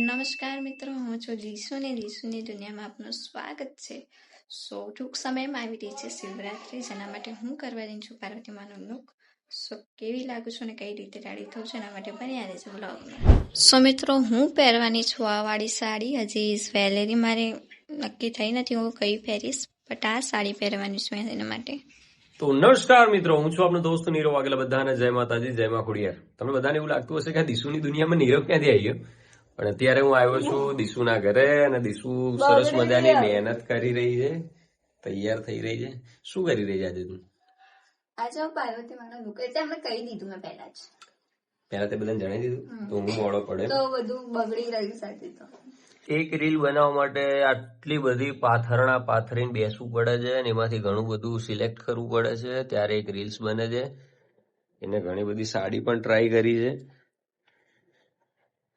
નમસ્કાર મિત્રો, હું છું દીસુ ને દીસુની દુનિયામાં આપનું સ્વાગત છે. ટૂંક સમયમાં આવી રહી છે શિવરાત્રી, જેના માટે હું કરવા રહી છું પાર્વતી માનું લુક. કેવી લાગુ છું ને કઈ રીતે રેડી થવું છે એના માટે બન્યા રહેજો બ્લોગમાં. મિત્રો, હું પહેરવાની છું આ વાળી સાડી. હજી જ્વેલરી મારે નક્કી થઈ નથી હું કઈ પહેરીશ, બટ આ સાડી પહેરવાની છું એના માટે. તો નમસ્કાર મિત્રો, હું છું આપનો દોસ્ત નીરવ વાઘેલા. બધાને જય માતાજી, જય મા ખોડિયાર. તમને બધાને એવું લાગતું હશે કે દીસુની દુનિયામાં નીરવ ક્યાંથી આવી ગયો, પણ અત્યારે હું આવ્યો છું દીસુના ઘરે અને દીસુ સરસ મજાની મહેનત કરી રહી છે, તૈયાર થઈ રહી છે. શું કરી રહી છે આજે તું? આજે હું પાર્વતી માનો લુક એમને કહી દીધું મેં પહેલા તે બધાને જણાવી દીધું તો હું મોડો પડે તો બધું બગડી રહ્યું સાથે. તો એક રીલ બનાવવા માટે આટલી બધી પાથરીને બેસવું પડે છે અને એમાંથી ઘણું બધું સિલેક્ટ કરવું પડે છે, ત્યારે એક રીલ્સ બને છે. એને ઘણી બધી સાડી પણ ટ્રાય કરી છે.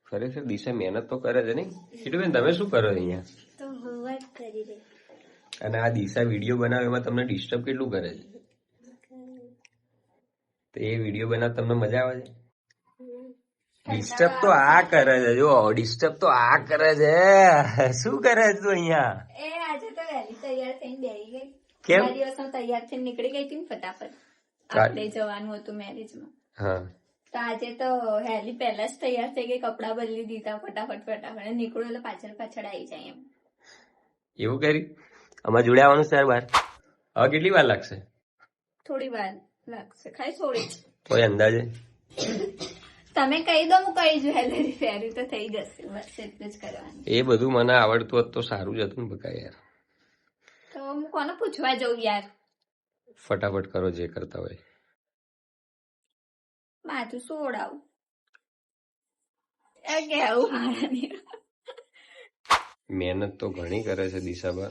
ખરેખર દિશા મહેનત તો કરે છે નહીં? હિટુબેન, તમે શું કરો અહીંયા? તો હોમવર્ક કરી રહી. અને આ દિશા વિડીયો બનાવે એમાં તમને ડિસ્ટર્બ કેટલું કરે છે? તો એ વિડીયો બનાવ તમને મજા આવે છે? ડિસ્ટર્બ તો આ કરે છે, જો ડિસ્ટર્બ તો આ કરે છે. શું કરે છે તું અહીંયા? એ આજે તો વહેલી તૈયાર થઈને બેસી ગઈ. કેમ? બે દિવસ તૈયાર થઈને નીકળી ગઈ હતી ને ફટાફટ. આપણે જવાનું હતું મેરેજમાં. હા, તો આજે તો હેલી પહેલા જ તૈયાર થઈ ગઈ, કપડા બદલી દીધા ફટાફટ નીકળું એટલે પાછળ આવી જાય એમ. એવું કરી? અમારે જોડે આવવાનું છે બહાર. હવે કેટલી વાર લાગશે? થોડી વાર લાગશે, ખાલી થોડી જ. કોઈ અંદાજે? તમે કહી દો, હું કહી જ્વેલરી પહેરી તો થઈ જશે, બસ એટલું જ કરવાનું. એ બધું મને આવડતું હોત તો સારું જ હતું ને બકા યાર. તો હું કોને પૂછવા જઉં યાર? ફટાફટ કરો જે કરતા હોય. માથું સોડાવું કેવું મારાની. મહેનત તો ઘણી કરે છે દિશાબા.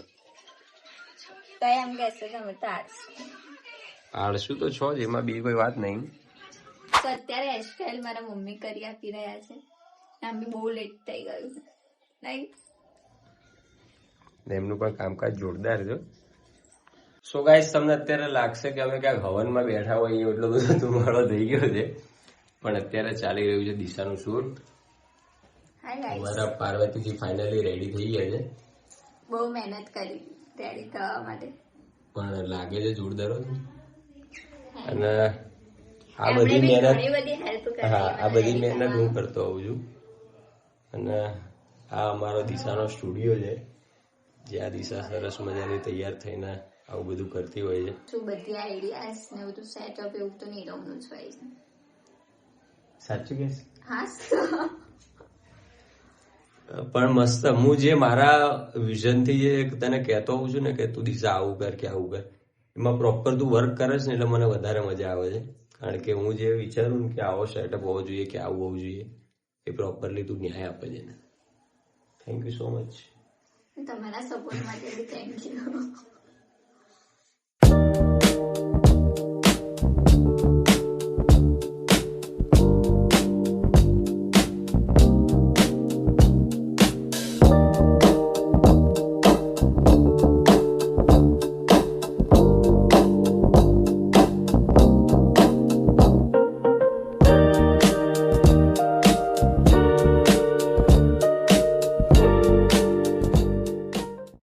તો એમ કહેશે તમે તો આળસુ તો છો જ, એમાં બી કોઈ વાત નહીં. તો અત્યારે હેરસ્ટાઈલ મારા મમ્મી કરી આપી રહ્યા છે, આમ બી બહુ લેટ થઈ ગયું છે નહીં? એમનું પણ કામકાજ જોરદાર છે. સો ગાઈસ, તમને અત્યારે લાગશે કે અમે ક્યાંક હવનમાં બેઠા હોઈએ, એટલો બધો ધુમાડો થઈ ગયો છે, પણ અત્યારે ચાલી રહ્યું છે દિશાનું શૂટ. અમારા પાર્વતીજી ફાઇનલી રેડી થઈ ગયા છે. બહુ મહેનત કરી રેડી થવા માટે, પણ લાગે છે જોરદાર. અને આ બધી મહેનત, હા, આ બધી મહેનત હું કરતો હોઉં છું. અને આ અમારો દિશાનો સ્ટુડિયો છે, જ્યાં દિશા સરસ મજાની તૈયાર થઈને આવું બધું કરતી હોય છે. શું બધી આઈડિયાસ ને બધું સેટઅપ એવું તો નીરવનું જ હોય છે. સાચું કે? હા. પણ મસ્ત, હું જે મારા વિઝન થી જે તને કહેતો હોઉં છું ને કે તું દિશા આવું કર કે આવું કર, એમાં પ્રોપર તું વર્ક કરે છે ને, એટલે મને વધારે મજા આવે છે. કારણ કે હું જે વિચારું કે આવો સેટઅપ હોવો જોઈએ કે આવું હોવું જોઈએ, એ પ્રોપરલી તું ન્યાય આપે છે ને. Thank you so much. તમારા સપોર્ટ માટે બી થેન્ક યુ.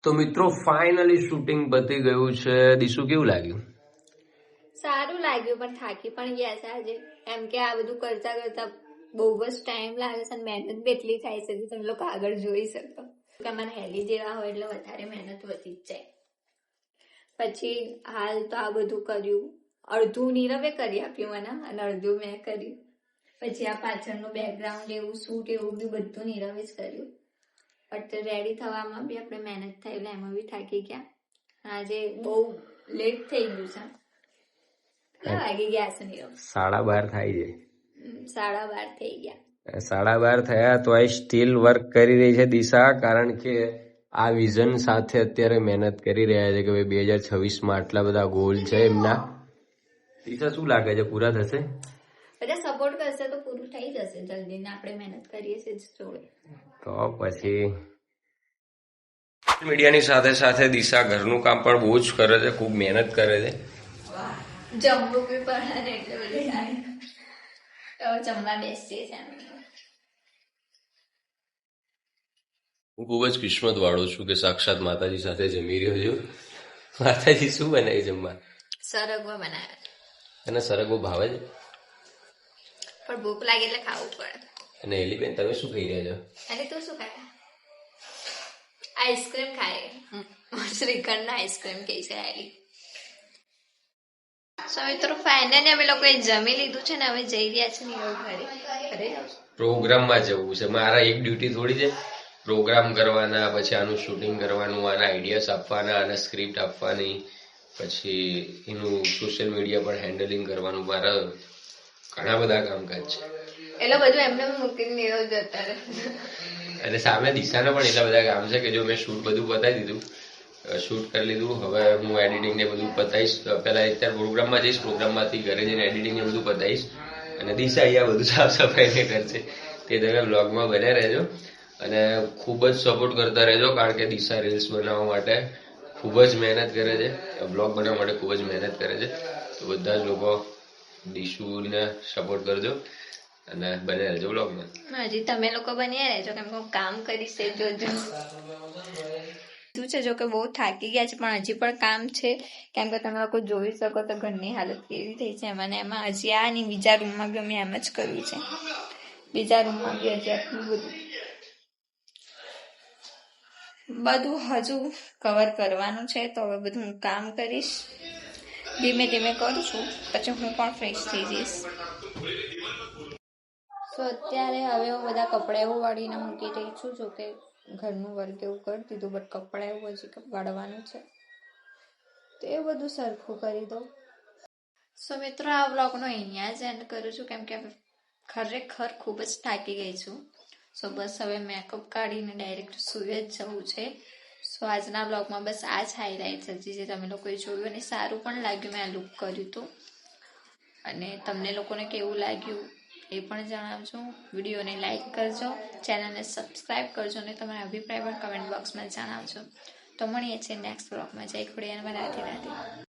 તો મિત્રો, ફાઇનલી શૂટિંગ પતી ગયું છે. દીસુ, કેવું લાગ્યું? સારું લાગ્યું, પણ થાકી પણ ગયા છે આજે. એમ કે આ બધું કરતા કરતા બહુ જ ટાઈમ લાગે છે અને મહેનત બી એટલી થાય છે કે તમે લોકો આગળ જોઈ શકો. અમારા હેલી જેવા હોય એટલે વધારે મહેનત વધી જ જાય. પછી હાલ તો આ બધું કર્યું, અડધું નીરવે કરી આપ્યું મને અને અડધું મેં કર્યું. પછી આ પાછળનું બેકગ્રાઉન્ડ એવું શૂટ એવું બી બધું નીરવે જ કર્યું. બટ રેડી થવામાં બી આપણે મહેનત થઈ એટલે એમાં બી થાકી ગયા. આજે બહુ લેટ થઈ ગયું છે. કેટલા વાગી ગયા છે નીરવ? 12:30 થાય છે. 12:30 થઈ ગયા. 12:30 થયા તો સ્ટીલ વર્ક કરી રહી છે દિશા, કારણ કે આ વિઝન સાથે અત્યારે મહેનત કરી રહ્યા છે કે ભાઈ 2026માં આટલા બધા ગોલ છે એમના. દિશા, શું લાગે છે પૂરા થશે? બધા સપોર્ટ કરશે તો પૂરું થઈ જશે જલ્દી, ને આપણે મહેનત કરીએ છીએ જોડે. તો પછી મીડિયાની સાથે સાથે દિશા ઘરનું કામ પણ બહુ જ કરે છે, ખૂબ મહેનત કરે છે. જમવું બી પડે ને એટલે બધી જમવા બેસીએ છીએ. હું ખૂબ જ કિસ્મત વાળો છું કે સાક્ષાત માતાજી સાથે જમી રહ્યો છું. માતાજી શું બનાવી જમવા? સરગવો બનાવ્યો. અને સરગવો ભાવે છે? પણ ભૂખ લાગે એટલે ખાવું પડે. અને એલીબેન તમે શું ખાઈ રહ્યા છો? અને તું શું ખાય? આઈસ્ક્રીમ ખાય. શ્રીખંડ આઈસ્ક્રીમ કહે છે એલી. સો મિત્રો ફાઇનલી અમે લોકોએ જમી લીધું છે ને હવે જઈ રહ્યા છે ને ઘરે. પ્રોગ્રામમાં જવું છે. મારા એક ડ્યુટી થોડી છે. પ્રોગ્રામ કરવાના, પછી આનું શૂટિંગ કરવાનું, આના આઈડિયાસ આપવાના, આના સ્ક્રિપ્ટ આપવાની, પછી એનું સોશિયલ મીડિયા પર હેન્ડલિંગ કરવાનું. મારા ઘણા બધા કામકાજ છે. એટલે બધું એમને મૂકીને નીરવ જતા રહે. અને સામે દિશાના પણ એટલા બધા કામ છે કે જો મેં શૂટ બધું પતાવી દીધું, શૂટ કરી લીધું. હવે હું એડિટિંગ ને બધું પતાવીશ. પહેલા અત્યારે પ્રોગ્રામમાં જઈશ, પ્રોગ્રામમાંથી ઘરે જઈને એડિટિંગ ને બધું પતાવીશ. અને દિશા અહીંયા બધું સાફ સફાઈ ને કરશે. તે તમે બ્લોગમાં બન્યા રહેજો અને ખૂબ જ સપોર્ટ કરતા રહેજો, કારણ કે દિશા રીલ્સ બનાવવા માટે ખૂબ જ મહેનત કરે છે, બ્લોગ બનાવવા માટે ખૂબ જ મહેનત કરે છે. તો બધા જ લોકો દિશુને સપોર્ટ કરજો અને બન્યા રહેજો બ્લોગમાં. હજી તમે લોકો બન્યા રહેજો, કેમ કે હું કામ કરીશ એ જોજો. શું છે, જો કે બહુ થાકી ગયા છે પણ હજી પણ કામ છે, કેમ કે તમે લોકો જોઈ શકો તો ઘરની હાલત કેવી થઈ છે એમાં ને એમાં. હજી આ નહીં, બીજા રૂમમાં બી અમે એમ જ કર્યું છે. બીજા રૂમમાં બી હજી આટલું બધું હજુ કવર કરવાનું છે, તો હવે બધું હું કામ કરીશ. ધીમે ધીમે કરું છું, પછી હું પણ ફ્રેશ થઈ જઈશ. તો અત્યારે હવે હું બધા કપડા એવું વાળીને મૂકી રહી છું. જો કે ઘરનું વર્ક એવું કરી દીધું, બટ કપડા એવું હજી વાળવાનું છે, તો એ બધું સરખું કરી દઉં. સો મિત્રો આ વ્લોગનો અહીંયા જ એન્ડ કરું છું, કેમ કે ખરેખર ખૂબ જ થાકી ગઈ છું. સો બસ હવે મેકઅપ કાઢીને ડાયરેક્ટ સૂઈ જ જવું છે. સો આજના બ્લોગમાં બસ આ જ હાઇલાઇટ્સ હતી જે તમે લોકોએ જોયું અને સારું પણ લાગ્યું. મેં આ લુક કર્યું હતું અને તમને લોકોને કેવું લાગ્યું એ પણ જણાવજો. વિડીયોને લાઇક કરજો, ચેનલને સબસ્ક્રાઈબ કરજો અને તમારા અભિપ્રાય પણ કમેન્ટ બોક્સમાં જણાવજો. તો મળીએ છીએ નેક્સ્ટ બ્લોગમાં. જય ખોડિયાર, રાધે રાધે.